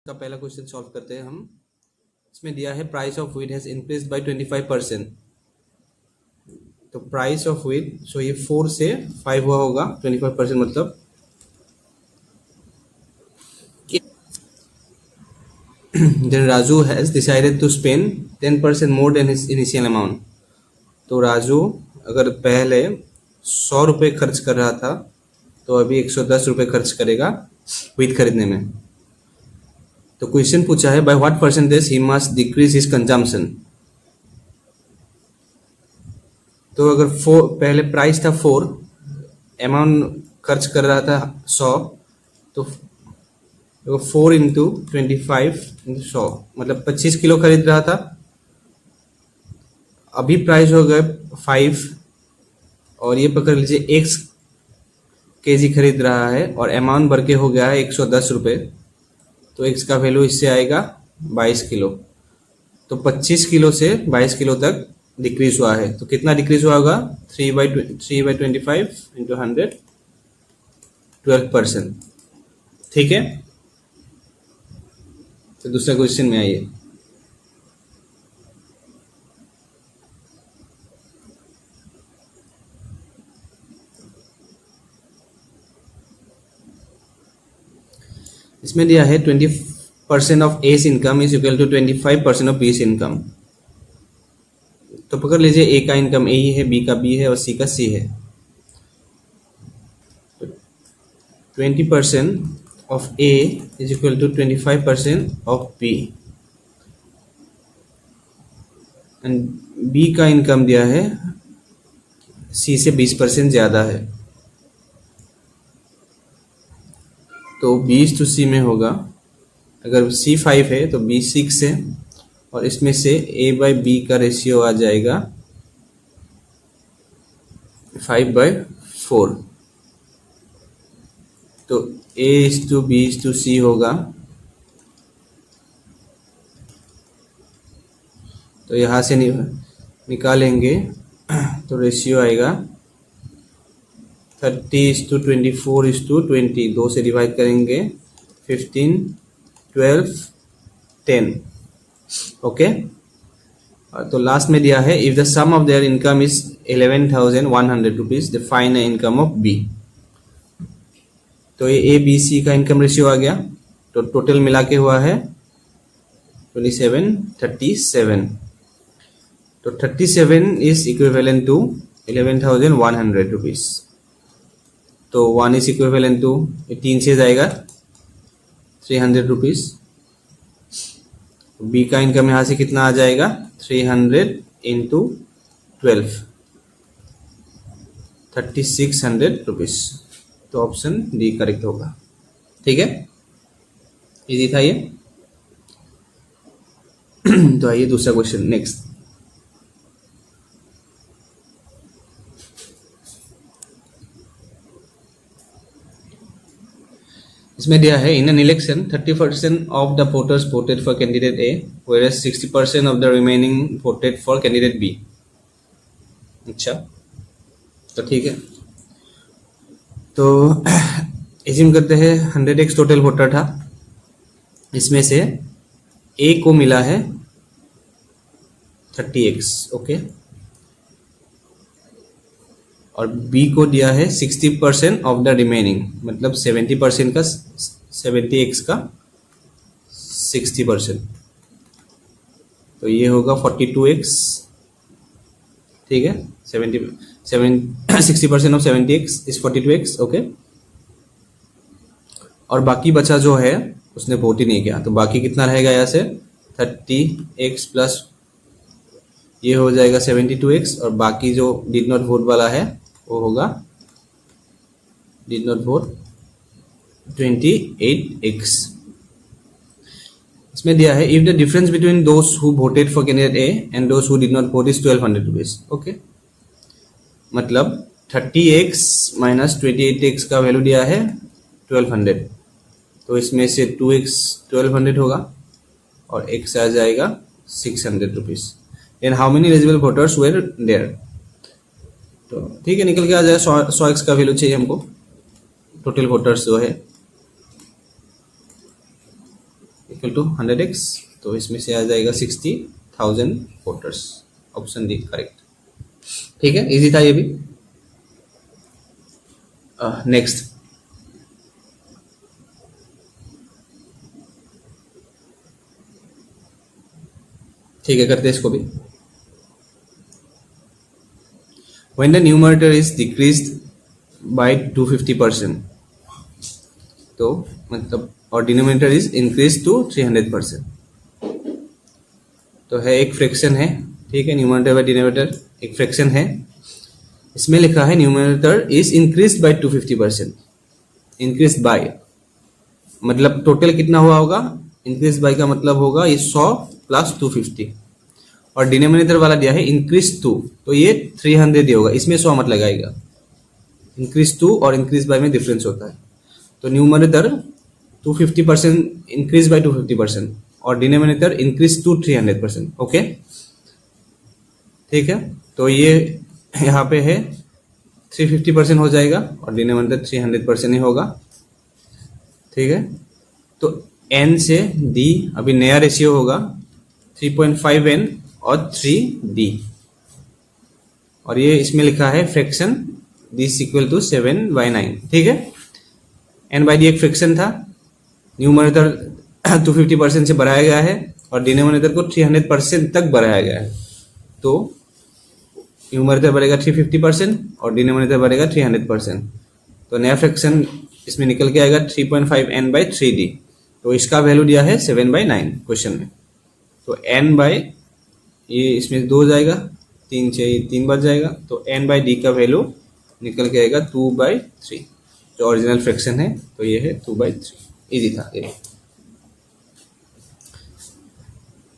का पहला question solve करते हैं हम। इसमें दिया है price of wheat has increase by 25%। तो प्राइस ऑफ व्हीट सो ये 4 से 5 हुआ होगा, 25% मतलब then Raju has decided to spend 10% more than his initial amount. तो राजू अगर पहले 100 रुपये खर्च कर रहा था तो अभी 110 रुपये खर्च करेगा व्हीट खरीदने में। तो क्वेश्चन पूछा है by what percentage he must decrease his consumption. तो अगर पहले प्राइस था 4, अमाउंट खर्च कर रहा था 100, तो 4 इंटू 25 इंटू 100 मतलब 25 किलो खरीद रहा था। अभी प्राइस हो गए 5 और ये पकड़ लीजिए x केजी खरीद रहा है और अमाउंट बढ़ के हो गया है 110 रुपये। तो x का वैल्यू इससे आएगा 22 किलो। तो 25 किलो से 22 किलो तक डिक्रीज हुआ है। तो कितना डिक्रीज हुआ होगा? 3/25 इंटू 100, 12%। ठीक है, तो दूसरे क्वेश्चन में आइए। इसमें दिया है 20% of A's income is equal to 25% of B's income. तो पकड़ लीजिए ए का इनकम ए ही है, बी का बी है और सी का सी है। 20% of A is equal to 25% of B and B का इनकम दिया है सी से 20% ज़्यादा है। तो 20 तो सी में होगा, अगर सी 5 है तो बी 6 है और इसमें से ए बाई बी का रेशियो आ जाएगा 5/4। तो A is to B is to C होगा। तो यहाँ से निकालेंगे तो रेशियो आएगा 30:24:20। 2 से डिवाइड करेंगे 15, 12, 10। ओके, तो लास्ट में दिया है if the sum of their income is 11,100 rupees the find the income of B. तो ये ए बी सी का इनकम रेशियो आ गया। तो टोटल मिला के हुआ है 37। तो 37 इज इक्विवेलेंट टू 11,100 रुपीज। तो 1 इज इक्विवेलेंट टू 3 से जाएगा 300 रुपीज। बी का इनकम यहाँ से कितना आ जाएगा? 300 इंटू 12, 3600 रुपीज। तो ऑप्शन डी करेक्ट होगा। ठीक है, इजी था ये। तो आइए दूसरा क्वेश्चन नेक्स्ट। इसमें दिया है in an election 30% of the voters voted for candidate A whereas 60% of the remaining voted for candidate B. अच्छा, तो ठीक है, तो एज्यूम करते हैं 100x टोटल वोटर था। इसमें से ए को मिला है 30x, ओके, और बी को दिया है 60% ऑफ द रिमेनिंग मतलब 70% का 70x का 60%। तो ये होगा 42x। ठीक है, 60% of 70x is 42x। Okay, और बाकी बचा जो है उसने वोट ही नहीं किया। तो बाकी कितना रहेगा? यहाँ से 30x प्लस ये हो जाएगा 72x और बाकी जो डिड नॉट वोट वाला है वो होगा डिड नॉट वोट 28x। इसमें दिया है if the difference between those who voted for candidate A and those who did not vote is 1200 rupees. Okay, मतलब 30x माइनस 28x का वैल्यू दिया है 1200। तो इसमें से 2x 1200 होगा और x आ जाएगा 600 rupees. And how many eligible voters were there. तो ठीक है, निकल के आ जाए 100x का वैल्यू चाहिए हमको। टोटल वोटर्स जो है इक्वल टू 100x, तो इसमें से आ जाएगा 60,000 वोटर्स। Option D correct. ठीक है, इजी था ये भी। नेक्स्ट, ठीक है, करते हैं इसको भी। When the numerator is decreased by 250%, तो मतलब और डिनोमिनेटर इज इंक्रीज टू 300%। तो है एक फ्रैक्शन है, ठीक है, न्यूमरेटर बाय डिनोमिनेटर एक फ्रैक्शन है। इसमें लिखा है numerator is increase bye 250%। Increase by मतलब टोटल कितना हुआ होगा, इंक्रीज बाय का मतलब होगा ये 100 प्लस 250, और डिनोमिनेटर वाला दिया है इंक्रीज टू, तो ये 300 ही होगा, इसमें 100 मत लगाएगा। इंक्रीज टू और इंक्रीज बाय में डिफरेंस होता है। तो न्यूमरेटर 250% इंक्रीज बाय 250% और डिनोमिनेटर इंक्रीज टू 300%। ओके, ठीक है, तो ये यहाँ पे है 350% हो जाएगा और डिनोमिनेटर 300% ही होगा। ठीक है, तो n से d अभी नया रेशियो होगा 3.5n और 3d, और ये इसमें लिखा है फ्रैक्शन दिस इक्वल टू 7/9। ठीक है, n बाई डी एक फ्रैक्शन था, न्यूमरेटर 250% से बढ़ाया गया है और डिनोमिनेटर को 300% तक बढ़ाया गया है। तो न्यूमरेटर बढ़ेगा 350% और डिनोमिनेटर बढ़ेगा 300%। तो नया फ्रैक्शन इसमें निकल के आएगा 3.5n बाई 3d। तो इसका वैल्यू दिया है 7/9 क्वेश्चन में। तो n बाई ये इसमें 2 जाएगा, 3 चाहिए 3 बार जाएगा, तो n बाई डी का वैल्यू निकल के आएगा 2/3, जो ओरिजिनल फ्रैक्शन है। तो ये है 2/3। इजी था ये।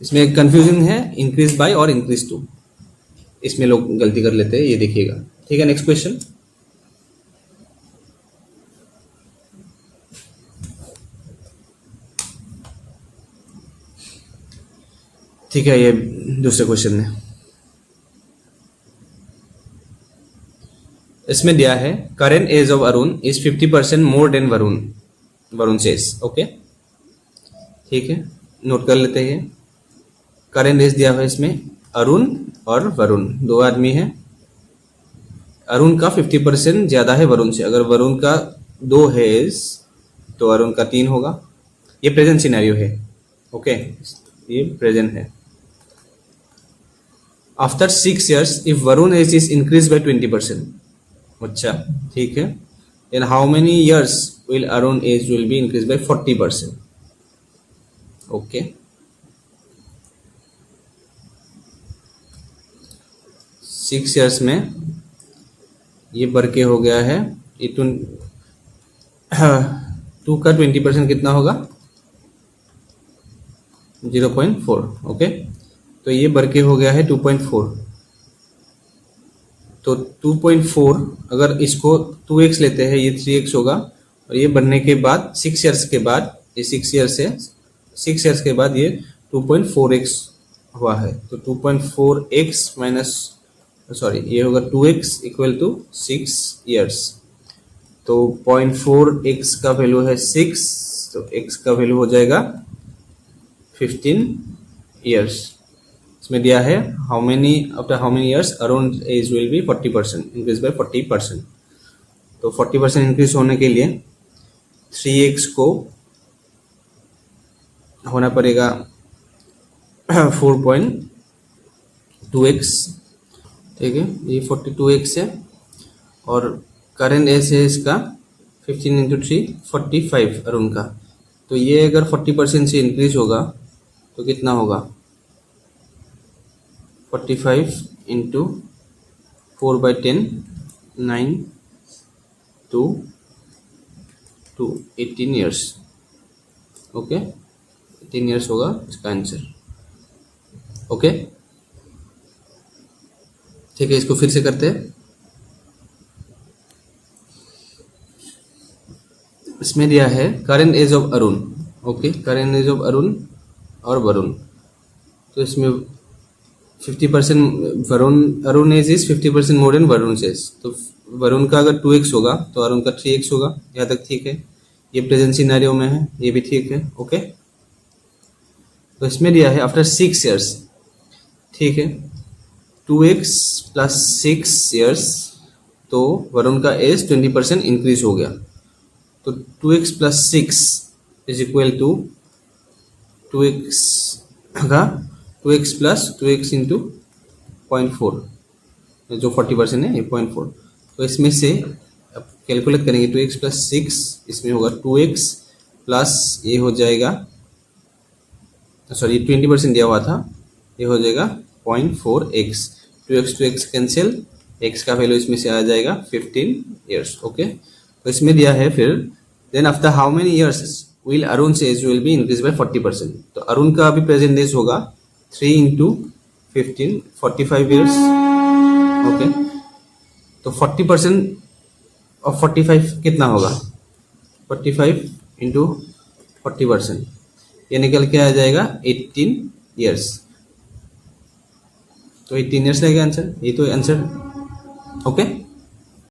इसमें कंफ्यूजन है इंक्रीज बाय और इंक्रीज टू, इसमें लोग गलती कर लेते हैं, ये देखिएगा। ठीक है, नेक्स्ट क्वेश्चन। ठीक है, ये दूसरे क्वेश्चन में इसमें दिया है current age of Arun is 50% more than Varun age. Okay, ठीक है, नोट कर लेते हैं। करेंट एज दिया हुआ है इसमें, अरुण और वरुण दो आदमी हैं। अरुण का 50% ज्यादा है वरुण से। अगर वरुण का 2 है एज तो अरुण का 3 होगा। ये प्रेजेंट सिनेरियो है। ओके, ये प्रेजेंट है। After 6 years if Varun age is increase by 20%। अच्छा, ठीक है, then how many years will Arun age will be increase by 40%। Okay, six years में ये बढ़ के हो गया है, ये 2 का 20% कितना होगा, 0.4। ओके, तो ये बढ़ के हो गया है 2.4। तो 2.4 अगर इसको 2x लेते हैं, ये 3x होगा, और ये बढ़ने के बाद 6 ईयर्स के बाद, ये 6 ईयर्स है, 6 ईयर्स के बाद ये 2.4x हुआ है। तो 2.4x माइनस सॉरी ये होगा 2x इक्वल टू 6 ईयर्स। तो 0.4x का वैल्यू है 6, तो x का वैल्यू हो जाएगा 15 ईयर्स। इसमें दिया है how many after how many years Arun age will be 40% increase by 40%। तो 40% इंक्रीज होने के लिए 3x को होना पड़ेगा 4.2x। ठीक है, ये 42x है, और करेंट एज है इसका 15 इंटू 3 45 अरुण का। तो ये अगर 40% से इंक्रीज होगा तो कितना होगा, 45 into 4/10 9 to 18 years. Okay, 18 years होगा इसका आंसर। ओके, ठीक है, इसको फिर से करते हैं। इसमें दिया है current age of Arun. Okay, current age of Arun और वरुण। तो इसमें 50% Arun age is 50% more than Varun age. तो वरुण का अगर 2x होगा तो अरुण का 3x होगा। यहाँ तक ठीक है, ये प्रेजेंट सिनेरियो में है, ये भी ठीक है। ओके, तो इसमें दिया है आफ्टर 6 ईयर्स, ठीक है, 2x प्लस 6 ईयर्स, तो वरुण का एज 20% इंक्रीज हो गया। तो 2x plus 6 is equal to 2x का 2x प्लस 2x इंटू 0.4, जो 40% है ये 0.4। तो इसमें से अब कैलकुलेट करेंगे 2x प्लस 6, इसमें होगा 2x प्लस ये हो जाएगा, सॉरी 20% दिया हुआ था, ये हो जाएगा 0.4x, 2x कैंसिल, x का वैल्यू इसमें से आ जाएगा 15 ईयर्स। ओके, तो इसमें दिया है फिर then after how many years will Arun age will be increase by 40%। तो अरुण का अभी प्रेजेंट एज होगा 3 इंटू 15 45 ईयर्स। ओके, तो 40% ऑफ 45 कितना होगा, 45 इंटू 40%, ये निकल के आ जाएगा 18 ईयर्स। तो 18 ईयर्स रहेगा आंसर, ये तो आंसर। ओके।